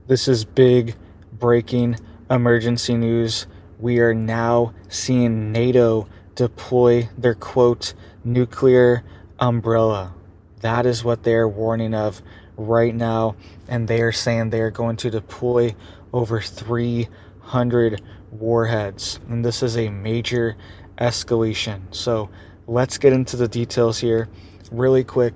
This is big breaking emergency news. We are now seeing NATO deploy their quote nuclear umbrella. That is what they're warning of right now. And they are saying they are going to deploy over 300 warheads. And this is a major escalation. So let's get into the details here really quick.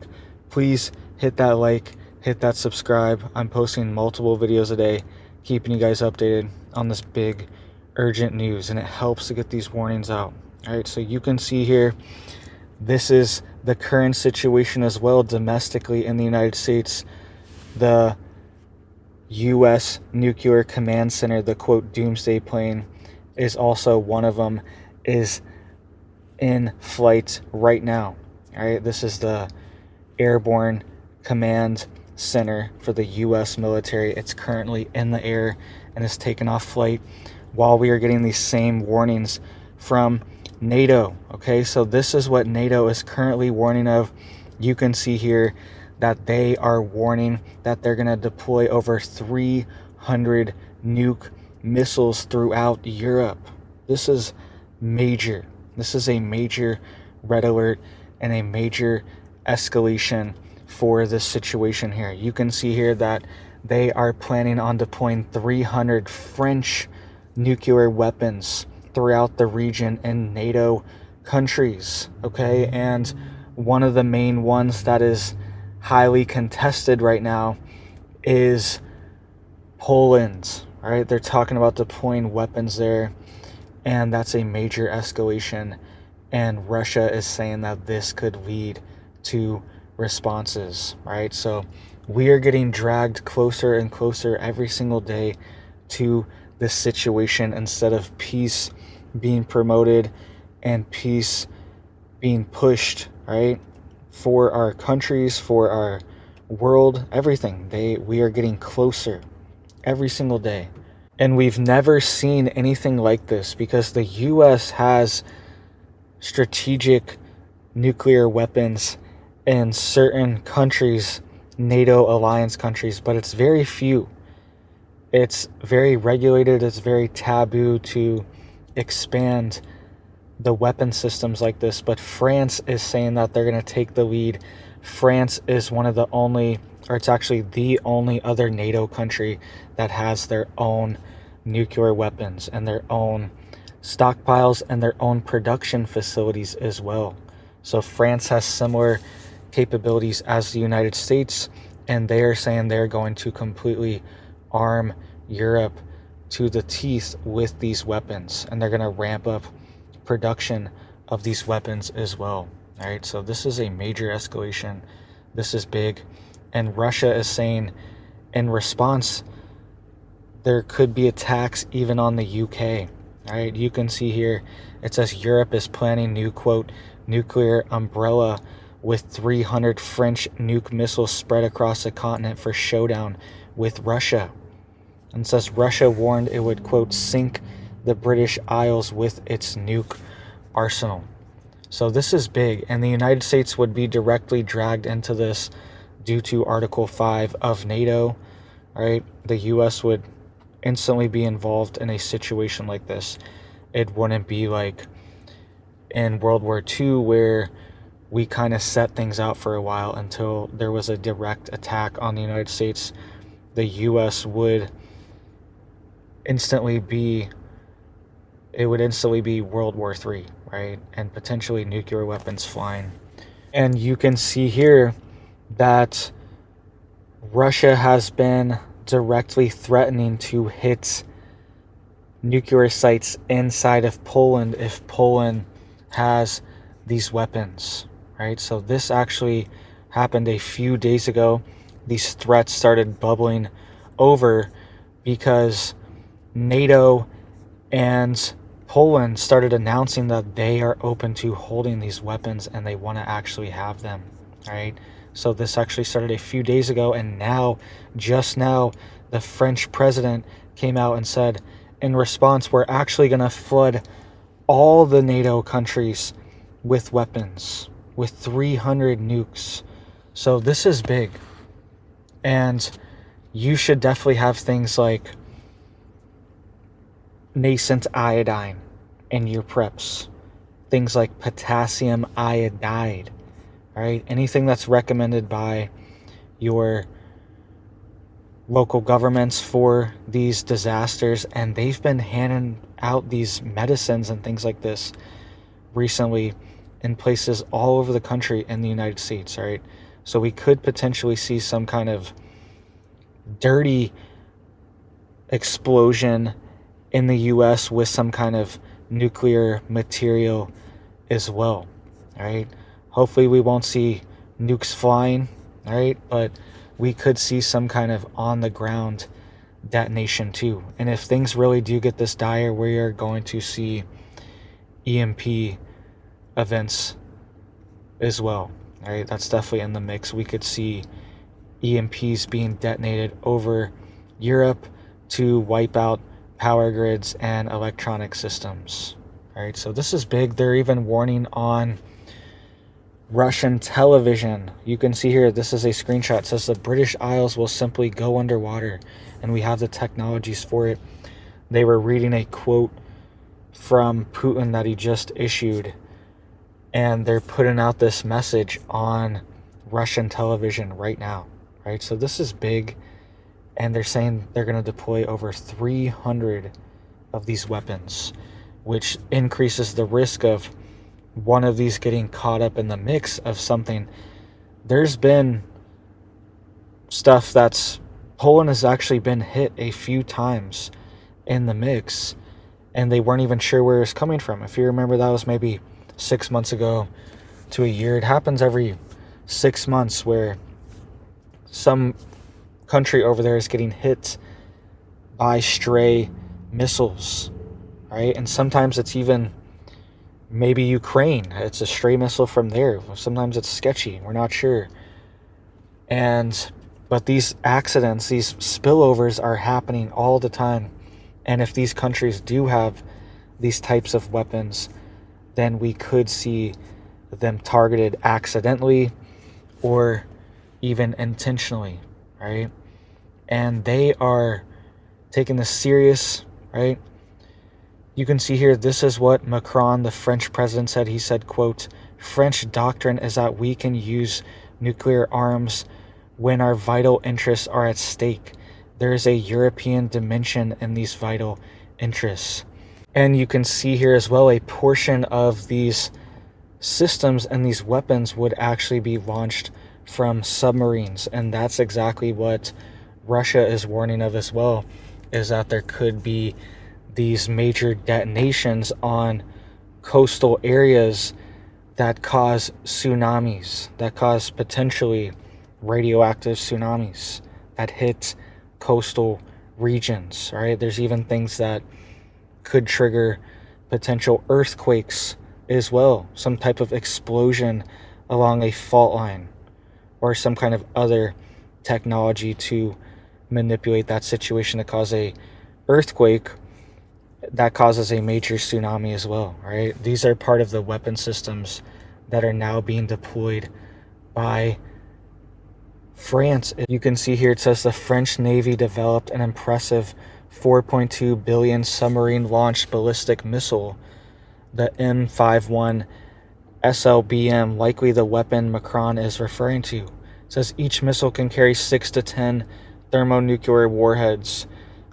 Please hit that like, hit that subscribe. I'm posting multiple videos a day, keeping you guys updated on this big urgent news, and it helps to get these warnings out. All right, so you can see here, this is the current situation as well domestically in the United States. The U.S. Nuclear Command Center, the quote doomsday plane, is also one of them, is in flight right now. All right, this is the Airborne Command Center for the U.S. military. It's currently in the air and is taking off flight while we are getting these same warnings from NATO. Okay, so this is what NATO is currently warning of. You can see here that they are warning that they're going to deploy over 300 nuke missiles throughout Europe. This is major. This is a major red alert and a major escalation for this situation here. You can see here that they are planning on deploying 300 French nuclear weapons throughout the region in NATO countries. Okay, and one of the main ones that is highly contested right now is Poland. All right, they're talking about deploying weapons there, and that's a major escalation. And Russia is saying that this could lead to responses, right? So we are getting dragged closer and closer every single day to this situation, instead of peace being promoted and peace being pushed, right? For our countries, for our world, everything. We are getting closer every single day. And we've never seen anything like this, because the US has strategic nuclear weapons in certain countries, NATO alliance countries, but it's very few. It's very regulated. It's very taboo to expand the weapon systems like this. But France is saying that they're going to take the lead. France is one of the only, or it's actually the only other NATO country that has their own nuclear weapons and their own stockpiles and their own production facilities as well. So France has similar capabilities as the United States, and they are saying they're going to completely arm Europe to the teeth with these weapons, and they're going to ramp up production of these weapons as well. All right, so this is a major escalation. This is big, and Russia is saying in response there could be attacks even on the UK. All right, you can see here it says Europe is planning new quote nuclear umbrella with 300 French nuke missiles spread across the continent for showdown with Russia. And it says Russia warned it would quote sink the British Isles with its nuke arsenal. So this is big, and the United States would be directly dragged into this due to Article 5 of NATO. All right, the US would instantly be involved in a situation like this. It wouldn't be like in World War II, where we kind of set things out for a while until there was a direct attack on the United States. The US would instantly be World War III, right? And potentially nuclear weapons flying. And you can see here that Russia has been directly threatening to hit nuclear sites inside of Poland if Poland has these weapons, right? So this actually happened a few days ago. These threats started bubbling over because NATO and Poland started announcing that they are open to holding these weapons and they want to actually have them, right? So this actually started a few days ago, and now, just now, the French president came out and said, in response, we're actually going to flood all the NATO countries with weapons, with 300 nukes. So this is big. And you should definitely have things like nascent iodine in your preps. Things like potassium iodide, right? Anything that's recommended by your local governments for these disasters, and they've been handing out these medicines and things like this recently in places all over the country in the United States, right? So we could potentially see some kind of dirty explosion in the US with some kind of nuclear material as well, right? Hopefully we won't see nukes flying, right? But we could see some kind of on the ground detonation too. And if things really do get this dire, we are going to see EMP events as well, right? That's definitely in the mix. We could see EMPs being detonated over Europe to wipe out power grids and electronic systems, right? So this is big. They're even warning on Russian television. You can see here, this is a screenshot. It says the British Isles will simply go underwater, and we have the technologies for it. They were reading a quote from Putin that he just issued, and they're putting out this message on Russian television right now, right? So this is big, and they're saying they're going to deploy over 300 of these weapons, which increases the risk of one of these getting caught up in the mix of something. There's been stuff that's, Poland has actually been hit a few times in the mix, and they weren't even sure where it's coming from. If you remember, that was maybe 6 months ago to a year. It happens every 6 months where some country over there is getting hit by stray missiles, right? And sometimes it's even maybe Ukraine. It's a stray missile from there. Sometimes it's sketchy. We're not sure. But these accidents, these spillovers are happening all the time. And if these countries do have these types of weapons, then we could see them targeted accidentally or even intentionally, right? And they are taking this serious, right? You can see here, this is what Macron, the French president, said. He said, quote, "French doctrine is that we can use nuclear arms when our vital interests are at stake. There is a European dimension in these vital interests." And you can see here as well, a portion of these systems and these weapons would actually be launched from submarines. And that's exactly what Russia is warning of as well, is that there could be these major detonations on coastal areas that cause tsunamis, that cause potentially radioactive tsunamis that hit coastal regions, right? There's even things that could trigger potential earthquakes as well, some type of explosion along a fault line or some kind of other technology to manipulate that situation to cause a earthquake that causes a major tsunami as well, right? These are part of the weapon systems that are now being deployed by France. You can see here, it says the French Navy developed an impressive 4.2 billion submarine launched ballistic missile, the M51 SLBM, likely the weapon Macron is referring to. It says each missile can carry 6 to 10 thermonuclear warheads.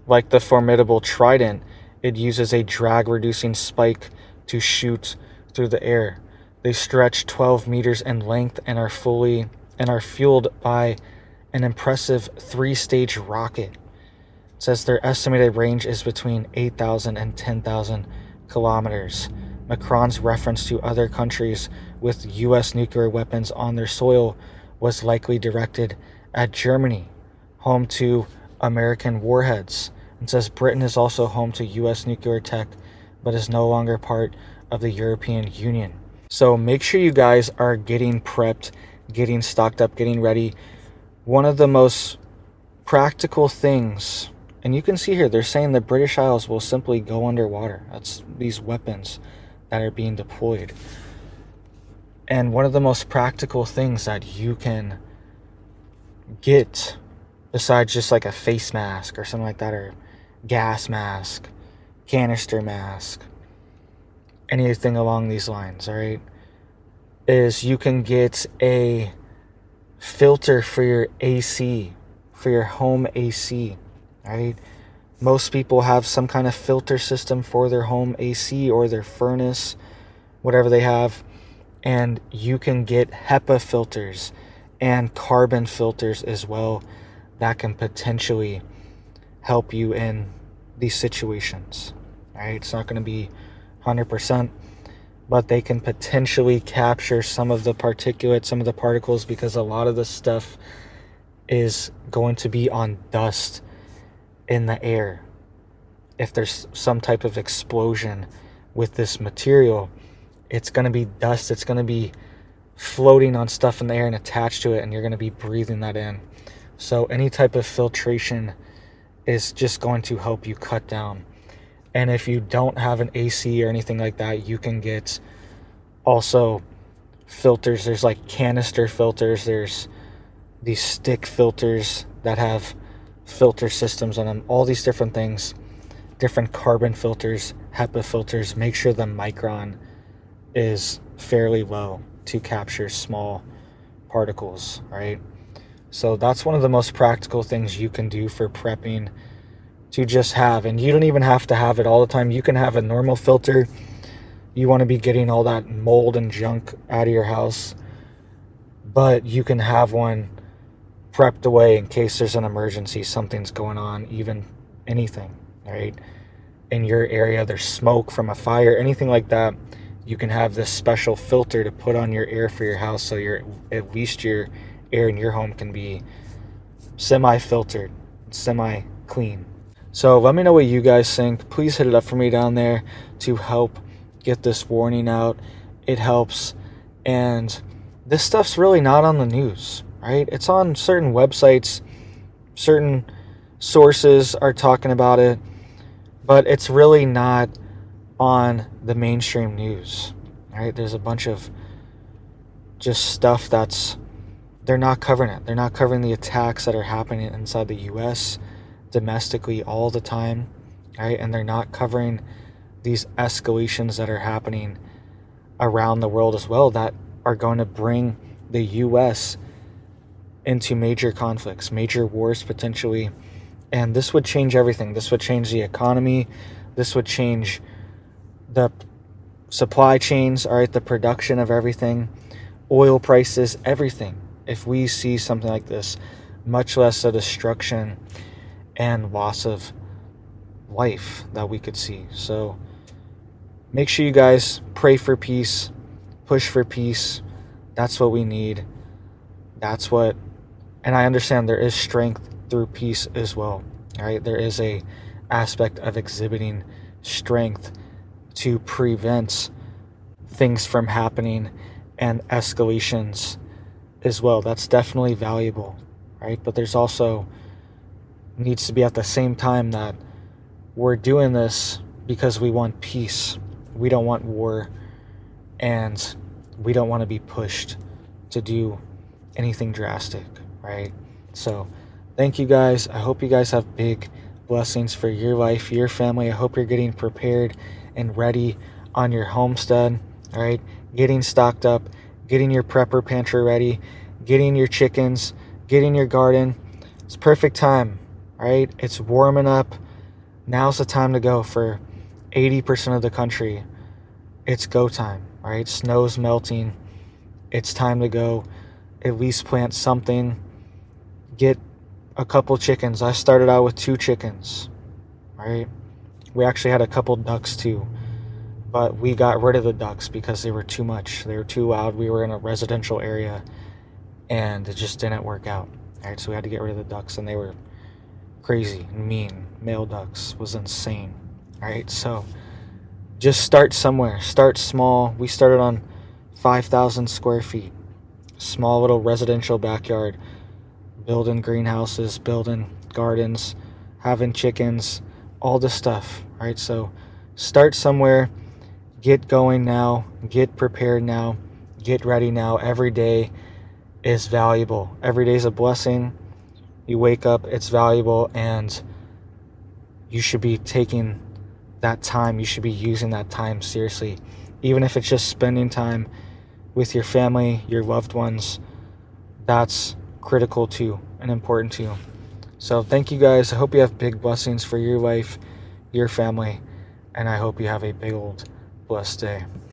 Like the formidable Trident, it uses a drag-reducing spike to shoot through the air. They stretch 12 meters in length and are fueled by an impressive 3-stage rocket. It says their estimated range is between 8,000 and 10,000 kilometers. Macron's reference to other countries with U.S. nuclear weapons on their soil was likely directed at Germany, home to American warheads. It says Britain is also home to U.S. nuclear tech, but is no longer part of the European Union. So make sure you guys are getting prepped, getting stocked up, getting ready. One of the most practical things, and you can see here, they're saying the British Isles will simply go underwater. That's these weapons that are being deployed. And one of the most practical things that you can get besides just like a face mask or something like that, or gas mask, canister mask, anything along these lines, all right, is you can get a filter for your AC, for your home AC, right? Most people have some kind of filter system for their home AC or their furnace, whatever they have, and you can get HEPA filters and carbon filters as well that can potentially help you in these situations. Right? It's not going to be 100%, but they can potentially capture some of the particulates, some of the particles, because a lot of this stuff is going to be on dust in the air. If there's some type of explosion with this material, it's going to be dust. It's going to be floating on stuff in the air and attached to it, and you're going to be breathing that in. So any type of filtration is just going to help you cut down. And if you don't have an AC or anything like that, you can get also filters. There's like canister filters. There's these stick filters that have filter systems on them. All these different things, different carbon filters, HEPA filters. Make sure the micron is fairly low to capture small particles, right? So that's one of the most practical things you can do for prepping, to just have. And you don't even have to have it all the time. You can have a normal filter. You want to be getting all that mold and junk out of your house, but you can have one prepped away in case there's an emergency, something's going on, even anything, right? In your area, there's smoke from a fire, anything like that. You can have this special filter to put on your air for your house, so at least your air in your home can be semi-filtered, semi-clean. So let me know what you guys think. Please hit it up for me down there to help get this warning out. It helps. And this stuff's really not on the news, right? It's on certain websites. Certain sources are talking about it, but it's really not on the mainstream news, right? There's a bunch of just stuff they're not covering it. They're not covering the attacks that are happening inside the U.S. domestically all the time, right? And they're not covering these escalations that are happening around the world as well, that are going to bring the U.S. into major conflicts, major wars potentially. And this would change everything. This would change the economy. This would change the supply chains, all right, the production of everything, oil prices, everything. If we see something like this, much less the destruction and loss of life that we could see. So make sure you guys pray for peace, push for peace. That's what we need. And I understand there is strength through peace as well, right? There is a aspect of exhibiting strength to prevent things from happening and escalations as well. That's definitely valuable, right? But there's also needs to be at the same time that we're doing this because we want peace. We don't want war, and we don't want to be pushed to do anything drastic, right? So thank you guys. I hope you guys have big blessings for your life, your family. I hope you're getting prepared and ready on your homestead, all right? Getting stocked up, getting your prepper pantry ready, getting your chickens, getting your garden. It's perfect time, right? It's warming up. Now's the time to go for 80% of the country. It's go time, right? Snow's melting. It's time to go at least plant something. Get a couple chickens. I started out with 2 chickens, right? We actually had a couple ducks too, but we got rid of the ducks because they were too much. They were too loud. We were in a residential area and it just didn't work out, right? So we had to get rid of the ducks, and they were crazy, mean. Male ducks was insane, right? So just start somewhere. Start small. We started on 5,000 square feet, small little residential backyard, building greenhouses, building gardens, having chickens, all this stuff, right? So start somewhere, get going now, get prepared now, get ready now. Every day is valuable. Every day is a blessing. You wake up, it's valuable, and you should be taking that time. You should be using that time seriously. Even if it's just spending time with your family, your loved ones, that's critical too and important too. So thank you guys. I hope you have big blessings for your life, your family, and I hope you have a big old blessed day.